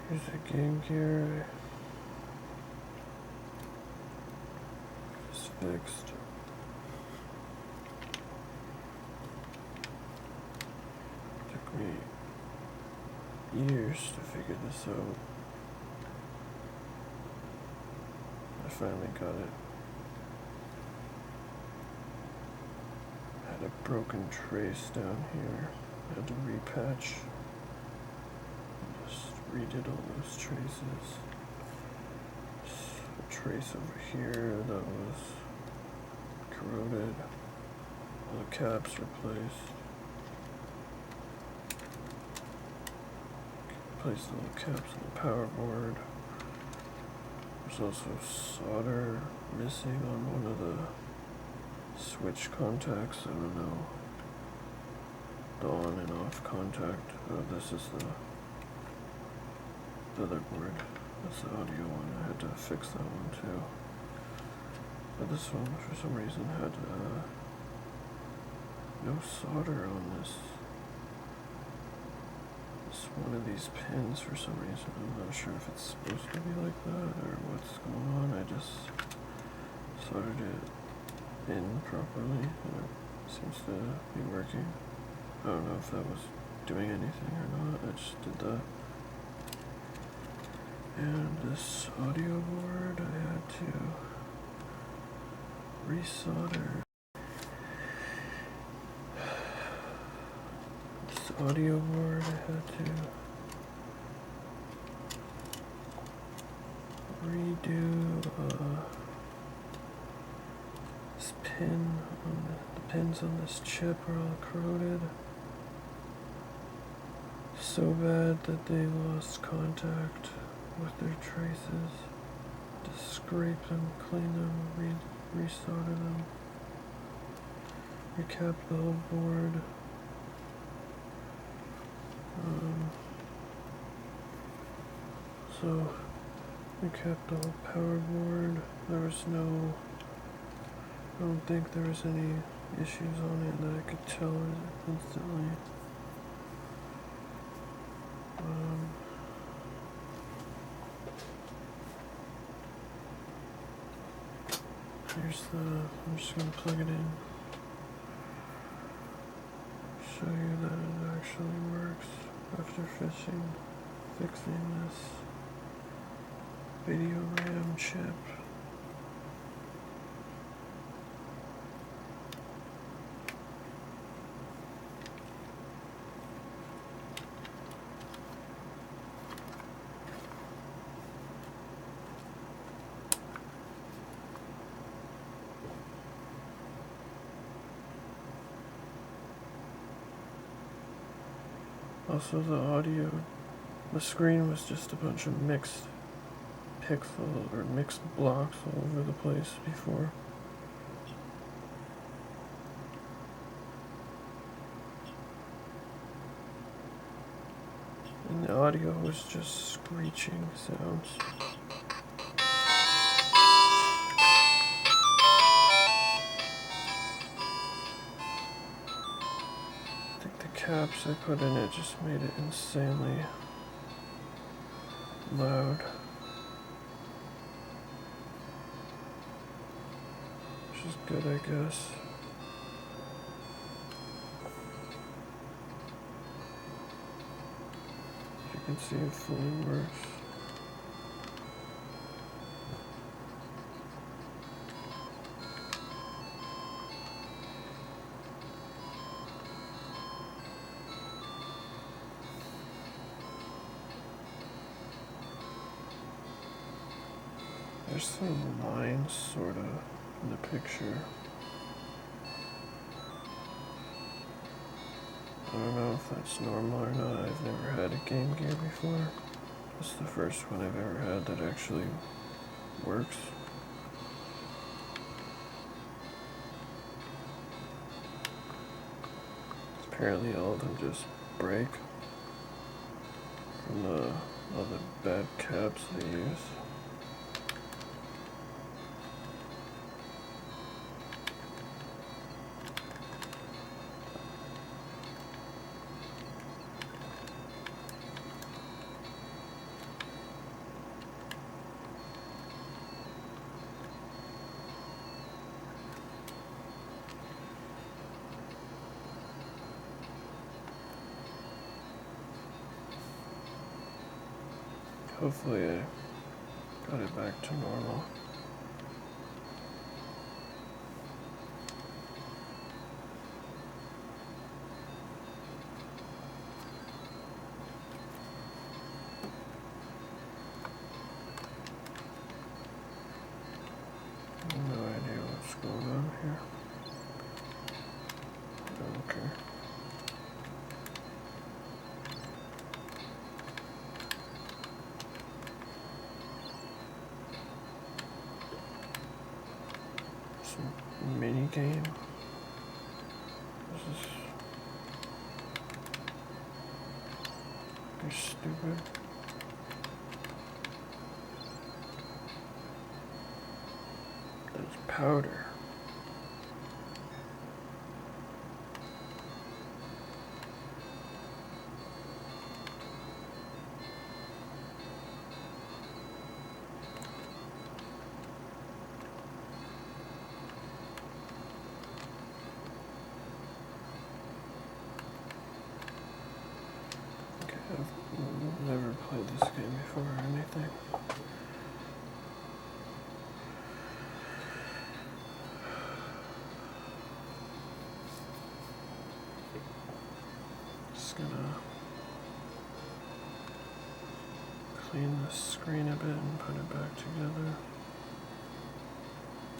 Here's the game gear. It's fixed. Took me years to figure this out. I finally got it. Had a broken trace down here. I had to repatch. Just redid all those traces. A trace over here that was corroded. All the caps replaced. Replaced all the caps on the power board. There's also solder missing on one of the switch contacts. I don't know. The on and off contact. This is the other board. That's the audio one. I had to fix that one too. But this one, for some reason, had no solder on this. It's one of these pins for some reason. I'm not sure if it's supposed to be like that or what's going on. I just soldered it in properly and it seems to be working. I don't know if that was doing anything or not. I just did that. And this audio board I had to resolder. This audio board I had to redo this pin on the pins on this chip are all corroded so bad that they lost contact with their traces. To scrape them, clean them, resolder them, recap the whole board. So recap the whole power board. There was no, I don't think there was any issues on it that I could tell instantly. Here's I'm just going to plug it in. Show you that it actually works after fixing this video RAM chip. Also the audio, the screen was just a bunch of mixed pixels or mixed blocks all over the place before. And the audio was just screeching sounds. Caps I put in it just made it insanely loud, which is good, I guess. As you can see, it fully works. There's some lines, sort of, in the picture. I don't know if that's normal or not. I've never had a Game Gear before. It's the first one I've ever had that actually works. Apparently all of them just break from all the bad caps they use. Hopefully I got it back to normal. No idea what's going on here. Okay. Some mini game. This is pretty stupid. There's powder. I've never played this game before or anything. Just gonna clean the screen a bit and put it back together.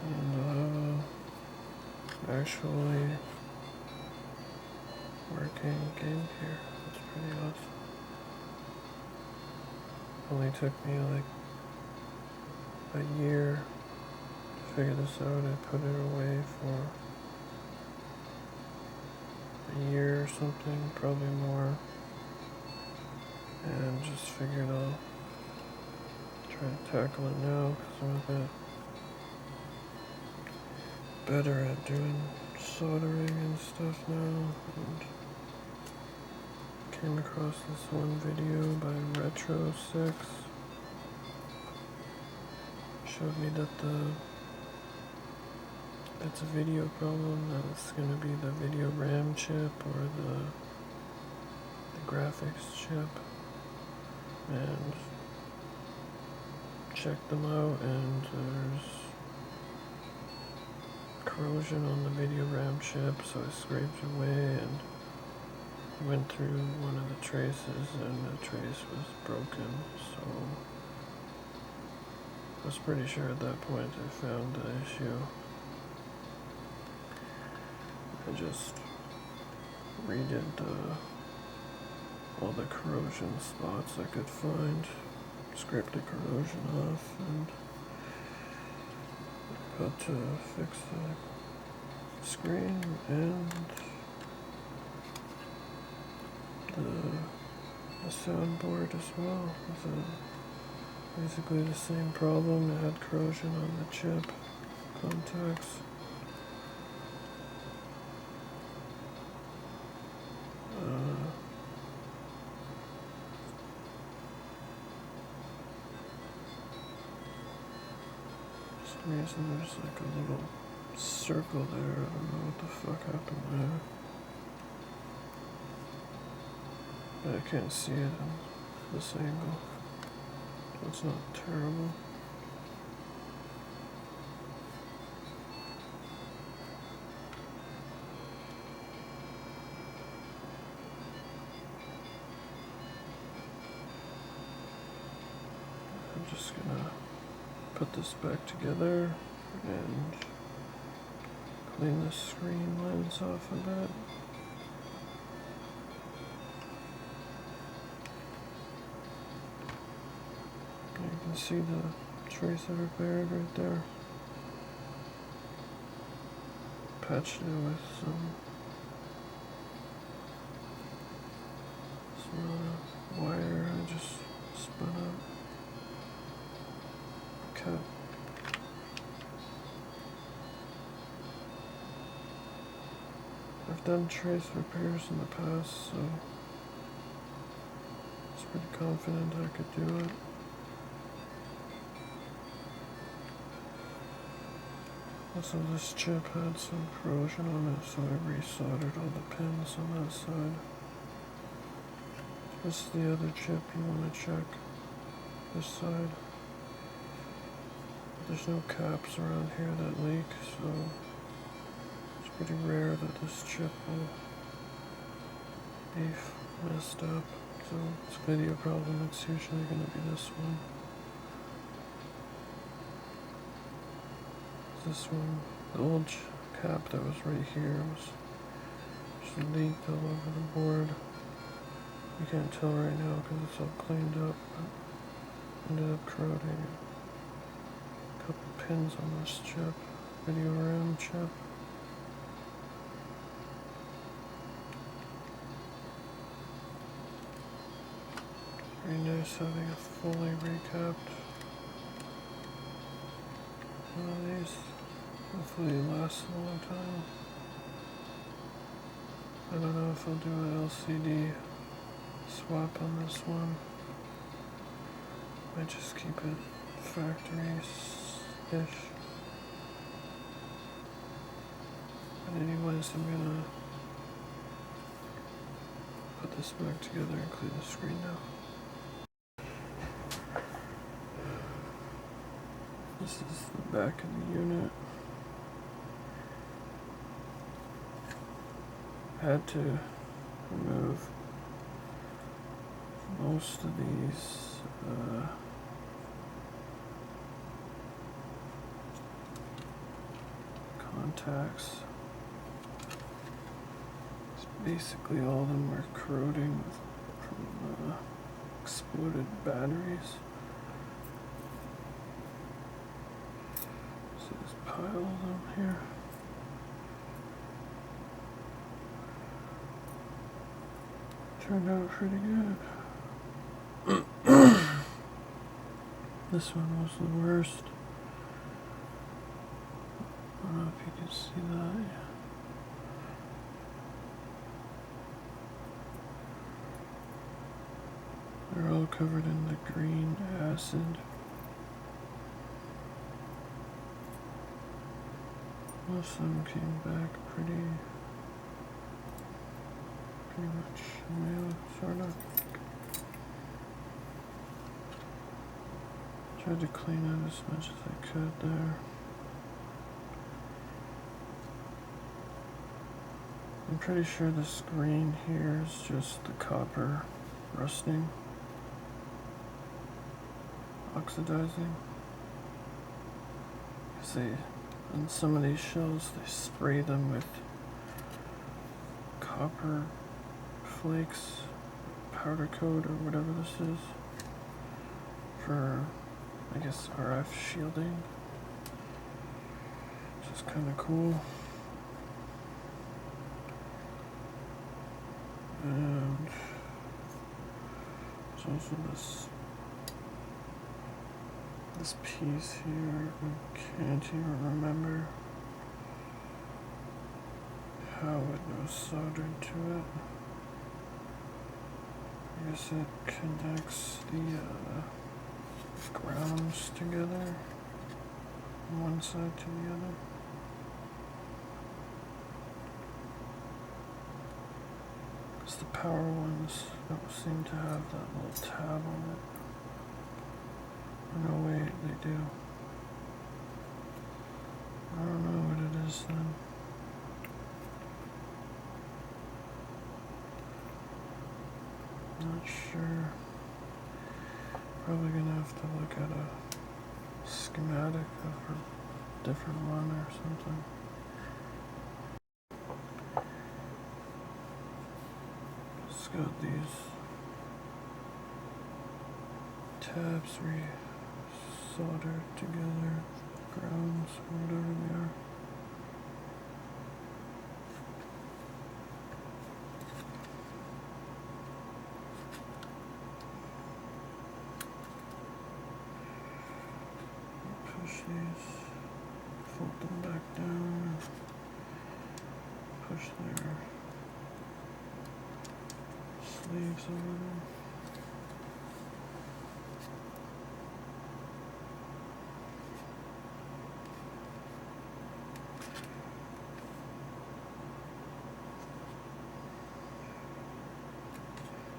And actually working gamegear. That's pretty awesome. Only took me like a year to figure this out. I put it away for a year or something, probably more, and just figured I'll try to tackle it now because I'm a bit better at doing soldering and stuff now. And came across this one video by Retro6. Showed me that it's a video problem, that it's going to be the video RAM chip or the graphics chip, and checked them out, and there's corrosion on the video RAM chip, so I scraped it away and went through one of the traces, and the trace was broken, so I was pretty sure at that point I found the issue. I just redid all the corrosion spots I could find, scraped the corrosion off, and got to fix the screen and the soundboard as well. It's basically the same problem. It had corrosion on the chip contacts. For some reason there's like a little circle there. I don't know what the fuck happened there. But I can't see it in this angle. It's not terrible. I'm just gonna put this back together and clean the screen lens off a bit. You can see the trace I repaired right there. Patched it with some wire I just spun up. Cut. I've done trace repairs in the past, so I was pretty confident I could do it. Also, this chip had some corrosion on it, so I resoldered all the pins on that side. This is the other chip you want to check. this side. There's no caps around here that leak, so it's pretty rare that this chip will be messed up. So it's going to be a problem. It's usually going to be this one. This one, the old cap that was right here was just leaked all over the board. You can't tell right now because it's all cleaned up, but ended up corroding a couple pins on this chip, video RAM chip. Very nice having a fully recapped one of these. Hopefully it lasts a long time. I don't know if I'll do an LCD swap on this one. Might just keep it factory-ish. But anyways, I'm gonna put this back together and clean the screen now. This is the back of the unit. Had to remove most of these contacts. Basically all of them were corroding from exploded batteries. So there's a pile of them here. Turned out pretty good. This one was the worst. I don't know if you can see that. Yeah. They're all covered in the green acid. Most of them came back pretty much new, sort of. Tried to clean out as much as I could there. I'm pretty sure this green here is just the copper rusting, oxidizing. Because on some of these shells, they spray them with copper flakes, powder coat, or whatever this is, for, I guess, RF shielding, which is kind of cool. And there's also this piece here. I can't even remember how it was soldered to it. I guess it connects the grounds together from one side to the other. Because the power ones don't seem to have that little tab on it. Oh, no, wait, they do. I don't know what it is then. Not sure. Probably gonna have to look at a schematic of a different one or something. It's got these tabs soldered together, grounds, or whatever they are. Push these, fold them back down, push their sleeves over them.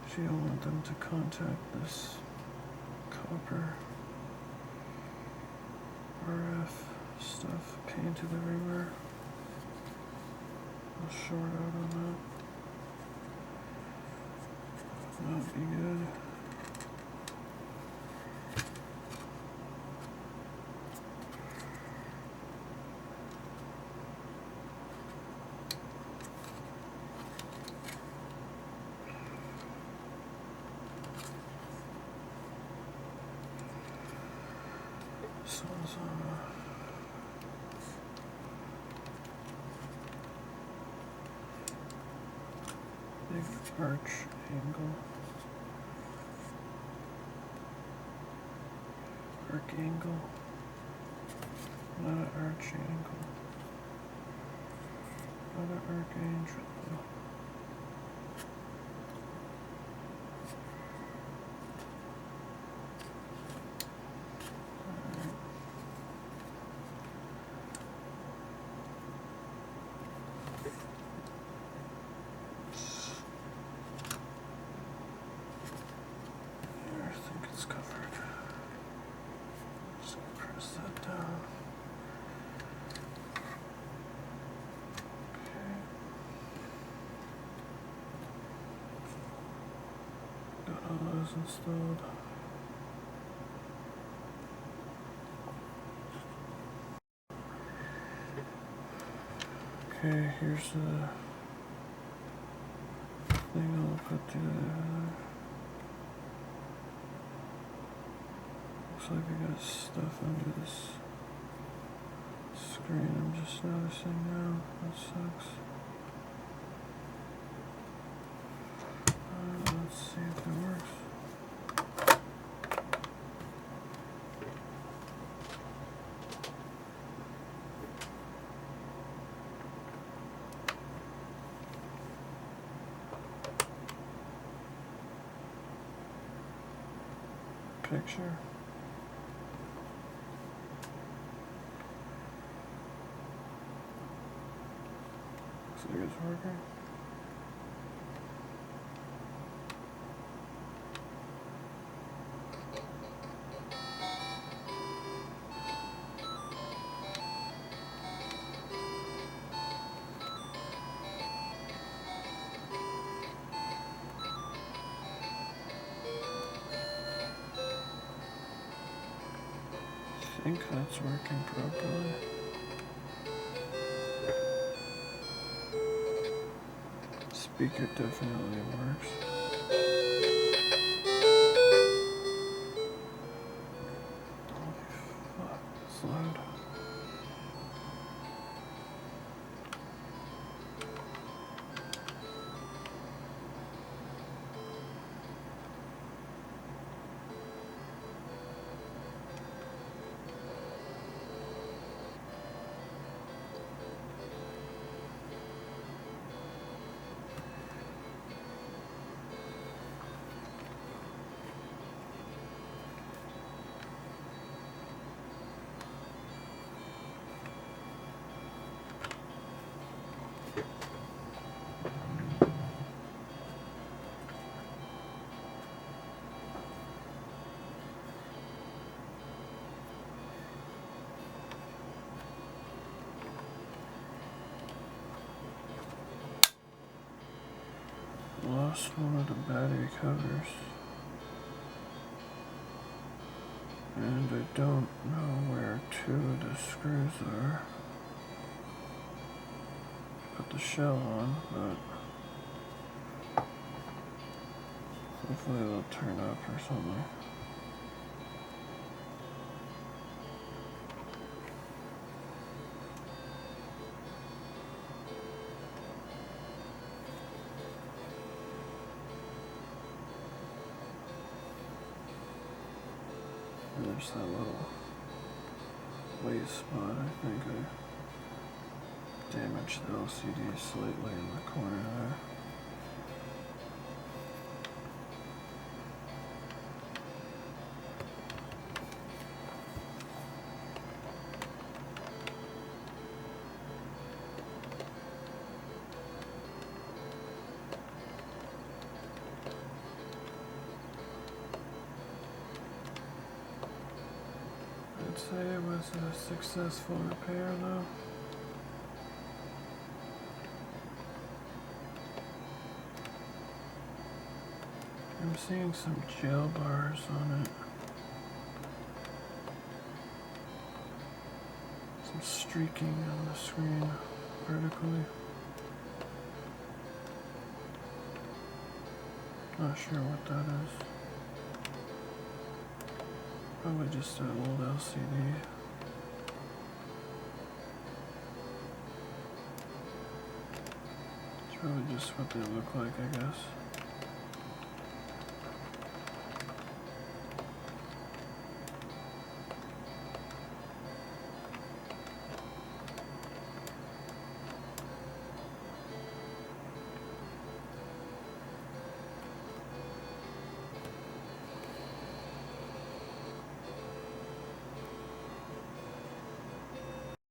So you don't want them to contact this copper RF stuff painted everywhere. I'll short out on that. That'd be good. So it's big arch angle. Arc angle. Not an arch angle. Not an archangel. Covered. Just gonna press that down. Okay. Got all those installed. Okay, here's the thing I'll put together. Looks like I got stuff under this screen. I'm just noticing now. That sucks. Let's see if it works. Picture. Looks like it's working. I think that's working properly. Speaker definitely works. Holy fuck, it's loud. Lost one of the battery covers, and I don't know where two of the screws are. Put the shell on, but hopefully they'll turn up or something. There's that little white spot. I think I damaged the LCD slightly in the corner there. say it was a successful repair though. I'm seeing some gel bars on it. Some streaking on the screen vertically. Not sure what that is. Probably just an old LCD. It's probably just what they look like, I guess.